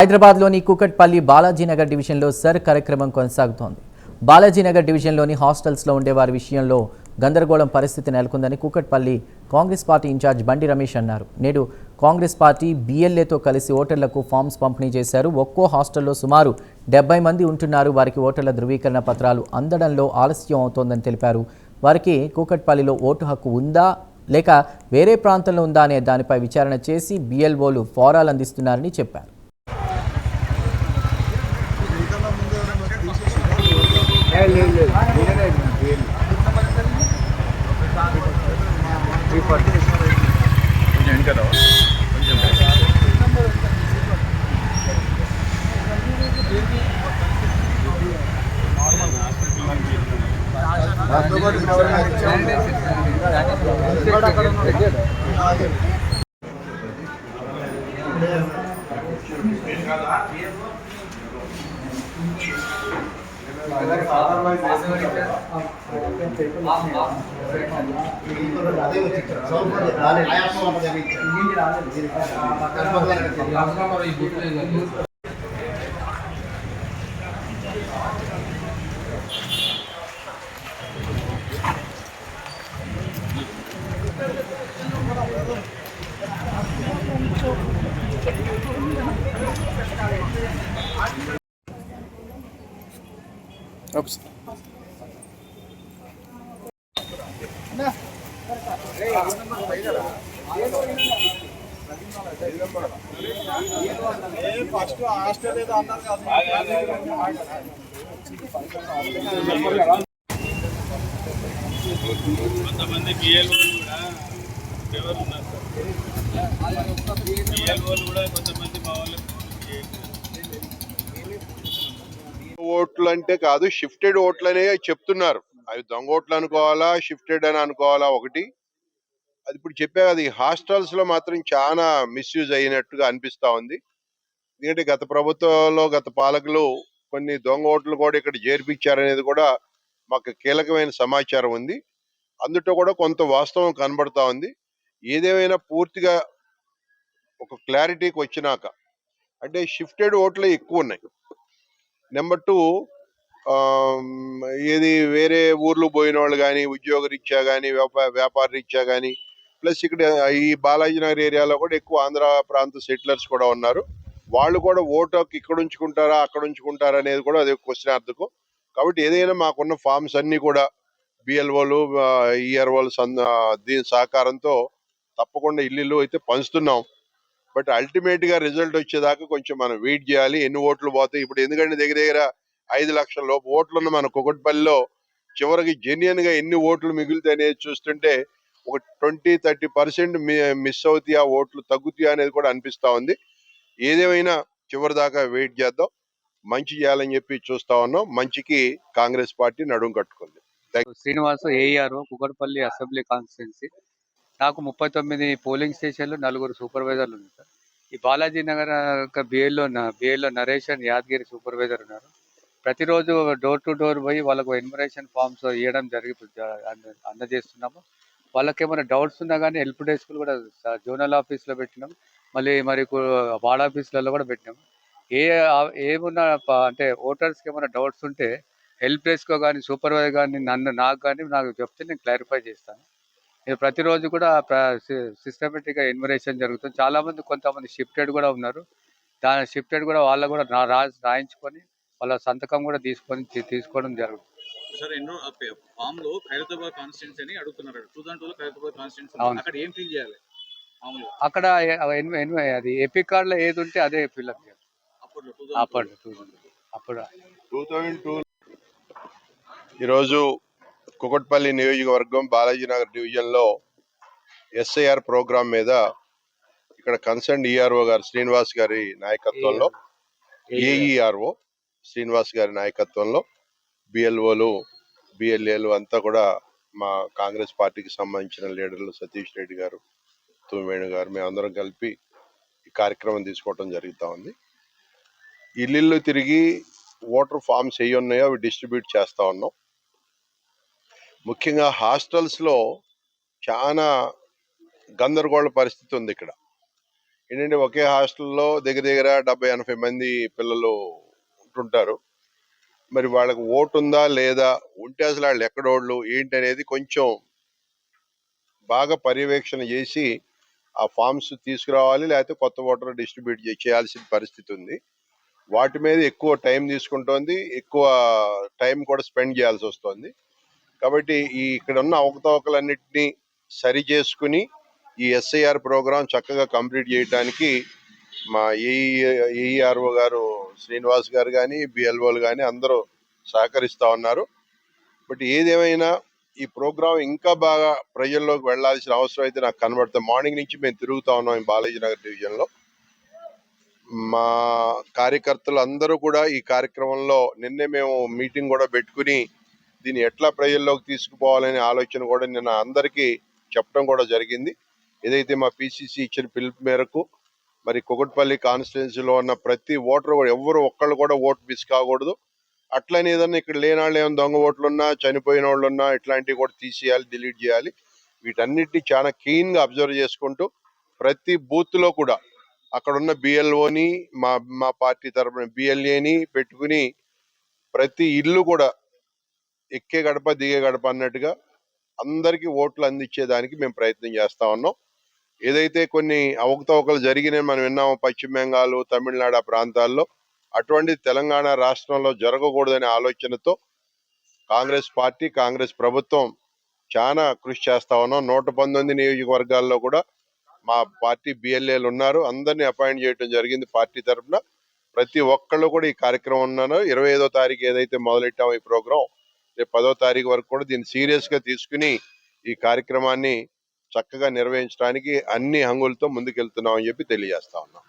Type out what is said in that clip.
హైదరాబాద్లోని కూకట్పల్లి బాలాజీనగర్ డివిజన్లో సర్ కార్యక్రమం కొనసాగుతోంది. బాలాజీనగర్ డివిజన్లోని హాస్టల్స్లో ఉండే వారి విషయంలో గందరగోళం పరిస్థితి నెలకొందని కూకట్పల్లి కాంగ్రెస్ పార్టీ ఇన్ఛార్జ్ బండి రమేష్ అన్నారు. నేడు కాంగ్రెస్ పార్టీ BLAతో కలిసి ఓటర్లకు ఫామ్స్ పంపిణీ చేశారు. ఒక్కో హాస్టల్లో సుమారు 70 మంది ఉంటున్నారు. వారికి ఓటర్ల ధృవీకరణ పత్రాలు అందడంలో ఆలస్యం అవుతోందని తెలిపారు. వారికి కూకట్పల్లిలో ఓటు హక్కు ఉందా లేక వేరే ప్రాంతంలో ఉందా అనే దానిపై విచారణ చేసి BLOలు ఫారాలు అందిస్తున్నారని చెప్పారు. Oops. కొంతమంది BLOలు కూడా ఎవరు ఉన్నారు సార్? BLOలు కూడా కొంతమంది మా వాళ్ళకి ఓట్లు అంటే కాదు, షిఫ్టెడ్ ఓట్లు అనే చెప్తున్నారు. అవి దొంగ ఓట్లు అనుకోవాలా, షిఫ్టెడ్ అని అనుకోవాలా ఒకటి. అది ఇప్పుడు చెప్పా కదా, ఈ హాస్టల్స్ లో మాత్రం చాలా మిస్యూజ్ అయినట్టుగా అనిపిస్తా ఉంది. ఎందుకంటే గత ప్రభుత్వంలో గత పాలకులు కొన్ని దొంగ ఓట్లు కూడా ఇక్కడ చేర్పించారనేది కూడా మాకు కీలకమైన సమాచారం ఉంది. అందులో కూడా కొంత వాస్తవం కనబడతా ఉంది. ఏదేమైనా పూర్తిగా ఒక క్లారిటీకి వచ్చినాక, అంటే షిఫ్టెడ్ ఓట్లే ఎక్కువ ఉన్నాయి. నెంబర్ 2, ఏది వేరే ఊర్లు పోయిన వాళ్ళు కానీ, ఉద్యోగ రీత్యా కానీ, వ్యాపార రీత్యా కానీ, ప్లస్ ఇక్కడ ఈ బాలాజీనగర్ ఏరియాలో కూడా ఎక్కువ ఆంధ్ర ప్రాంత సెటిలర్స్ కూడా ఉన్నారు. వాళ్ళు కూడా ఓటు ఇక్కడ ఉంచుకుంటారా అక్కడ ఉంచుకుంటారా అనేది కూడా అదే క్వశ్చనార్థకం. కాబట్టి ఏదైనా మాకున్న ఫామ్స్ అన్ని కూడా BLOలు EROలు దీని సహకారంతో తప్పకుండా ఇల్లు అయితే పంచుతున్నాం. బట్ అల్టిమేట్ గా రిజల్ట్ వచ్చేదాకా కొంచెం మనం వెయిట్ చేయాలి. ఎన్ని ఓట్లు పోతాయి ఇప్పుడు, ఎందుకంటే దగ్గర 5 లక్షల లోపు ఓట్లున్న మన కూకట్పల్లిలో చివరికి జెన్యున్ గా ఎన్ని ఓట్లు మిగులుతాయి అనేది చూస్తుంటే ఒక 20-30% మిస్ అవుతాయా, ఓట్లు తగ్గుతాయా అనేది కూడా అనిపిస్తా ఉంది. ఏదేమైనా చివరి దాకా వెయిట్ చేద్దాం. మంచి చేయాలని చెప్పి చూస్తా ఉన్నాం. మంచికి కాంగ్రెస్ పార్టీ నడుం కట్టుకుంది. Srinivas AERO Kukatpally assembly constituency. నాకు 39 పోలింగ్ స్టేషన్లు, 4 సూపర్వైజర్లు ఉన్నారు సార్. ఈ బాలాజీ నగర్ BLO నరేష్ అని యాదగిరి సూపర్వైజర్ ఉన్నారు. ప్రతిరోజు డోర్ టు డోర్ పోయి వాళ్ళకు ఎన్యుమరేషన్ ఫామ్స్ ఇవ్వడం అందజేస్తున్నాము. వాళ్ళకి ఏమైనా డౌట్స్ ఉన్నా కానీ హెల్ప్ డెస్క్లు కూడా జోనల్ ఆఫీస్లో పెట్టినాం, మళ్ళీ వార్డ్ ఆఫీసులలో కూడా పెట్టినాం. ఏమున్నా అంటే ఓటర్స్కి ఏమైనా డౌట్స్ ఉంటే హెల్ప్ డెస్క్ కానీ సూపర్వైజర్ కానీ నాకు చెప్తే నేను క్లారిఫై చేస్తాను. ప్రతిరోజు కూడా సిస్టమేటిక్గా ఎన్యుమరేషన్ జరుగుతుంది. చాలామంది కొంతమంది షిఫ్టెడ్ కూడా ఉన్నారు. షిఫ్టెడ్ కూడా వాళ్ళకు కూడా రాయించుకొని వాళ్ళ సంతకం కూడా తీసుకోవడం జరుగుతుంది. సార్ ఎన్నో ఫామ్ లో ఖైరతాబాద్ కాన్స్టిట్యున్సీ అని అడుగుతున్నారు. 2002లో ఖైరతాబాద్ కాన్స్టిట్యున్సీ అక్కడ ఏం ఫిల్ చేయాలి? అక్కడ అది ఎపిక్ కార్డ్ లో ఏది ఉంటే అదే ఫిల్అప్ చేయాలి. అప్పుడు 2002 ఈరోజు కూకట్పల్లి నియోజకవర్గం బాలాజీనగర్ డివిజన్ లో SIR ప్రోగ్రామ్ మీద ఇక్కడ కన్సర్న్ ERO గారు శ్రీనివాస్ గారి నాయకత్వంలో, AERO శ్రీనివాస్ గారి నాయకత్వంలో BLOలు BLAలు అంతా కూడా మా కాంగ్రెస్ పార్టీకి సంబంధించిన లీడర్లు సతీష్ రెడ్డి గారు, తూమేణు గారు, మేమందరం కలిపి ఈ కార్యక్రమం తీసుకోవడం జరుగుతూ ఉంది. ఇల్లు తిరిగి ఓటర్ ఫామ్స్ ఏ ఉన్నాయో అవి డిస్ట్రిబ్యూట్ చేస్తూ ఉన్నాం. ముఖ్యంగా హాస్టల్స్లో చాలా గందరగోళ పరిస్థితి ఉంది. ఇక్కడ ఏంటంటే ఒకే హాస్టల్లో దగ్గర దగ్గర 70-80 మంది పిల్లలు ఉంటుంటారు. మరి వాళ్ళకి ఓటు ఉందా లేదా, ఉంటే అసలు వాళ్ళు ఎక్కడోళ్ళు ఏంటి అనేది కొంచెం బాగా పర్యవేక్షణ చేసి ఆ ఫామ్స్ తీసుకురావాలి, లేకపోతే కొత్త ఓటర్ డిస్ట్రిబ్యూట్ చేయాల్సిన పరిస్థితి ఉంది. వాటి మీద ఎక్కువ టైం తీసుకుంటోంది, ఎక్కువ టైం కూడా స్పెండ్ చేయాల్సి వస్తుంది. కాబట్టి ఇక్కడ ఉన్న అవకతవకలన్నింటినీ సరి చేసుకుని ఈ ఎస్ఐఆర్ ప్రోగ్రాం చక్కగా కంప్లీట్ చేయడానికి మా ఏఈఆర్ఓ గారు శ్రీనివాస్ గారు కానీ, బిఎల్ఓలు కానీ అందరూ సహకరిస్తా ఉన్నారు. బట్ ఏదేమైనా ఈ ప్రోగ్రాం ఇంకా బాగా ప్రజల్లోకి వెళ్లాల్సిన అవసరం అయితే నాకు కనబడుతుంది. మార్నింగ్ నుంచి మేము తిరుగుతా ఉన్నాం ఈ బాలాజీ నగర్ డివిజన్ లో. మా కార్యకర్తలు అందరూ కూడా ఈ కార్యక్రమంలో నిన్నే మేము మీటింగ్ కూడా పెట్టుకుని దీన్ని ఎట్లా ప్రజల్లోకి తీసుకుపోవాలనే ఆలోచన కూడా నిన్న అందరికీ చెప్పడం కూడా జరిగింది. ఏదైతే మా పిసిసి ఇచ్చిన పిలుపు మేరకు మరి కుకట్పల్లి కాన్స్టిట్యున్సీలో ఉన్న ప్రతి ఓటర్ కూడా ఎవరు ఒక్కళ్ళు కూడా ఓటు మిస్ కాకూడదు. అట్లనే ఏదన్నా ఇక్కడ లేని వాళ్ళు ఏమైనా దొంగ ఓట్లున్నా, చనిపోయిన వాళ్ళు ఉన్నా ఇట్లాంటివి కూడా తీసేయాలి, డిలీట్ చేయాలి. వీటన్నిటిని చాలా క్లీన్ గా అబ్జర్వ్ చేసుకుంటూ ప్రతి బూత్ లో కూడా అక్కడ ఉన్న బిఎల్ఓని మా పార్టీ తరఫున బిఎల్ఏని పెట్టుకుని ప్రతి ఇల్లు కూడా ఎక్కే గడప దిగే గడప అన్నట్టుగా అందరికీ ఓట్లు అందించేదానికి మేము ప్రయత్నం చేస్తా ఉన్నాం. ఏదైతే కొన్ని అవకతవకలు జరిగినాయి మనం విన్నాము పశ్చిమ బెంగాల్, తమిళనాడు ఆ ప్రాంతాల్లో, అటువంటి తెలంగాణ రాష్ట్రంలో జరగకూడదనే ఆలోచనతో కాంగ్రెస్ పార్టీ, కాంగ్రెస్ ప్రభుత్వం చాలా కృషి చేస్తా ఉన్నాం. 119 నియోజకవర్గాల్లో కూడా మా పార్టీ బిఎల్ఏలు ఉన్నారు. అందరినీ అపాయింట్ చేయడం జరిగింది పార్టీ తరఫున. ప్రతి ఒక్కళ్ళు కూడా ఈ కార్యక్రమం ఉన్నారు. 25వ తారీఖు ఏదైతే మొదలెట్టామో ఈ ప్రోగ్రాం, రేపు 10వ తారీఖు వరకు కూడా దీన్ని సీరియస్ గా తీసుకుని ఈ కార్యక్రమాన్ని చక్కగా నిర్వహించడానికి అన్ని హంగులతో ముందుకెళ్తున్నామని చెప్పి తెలియజేస్తా ఉన్నాం.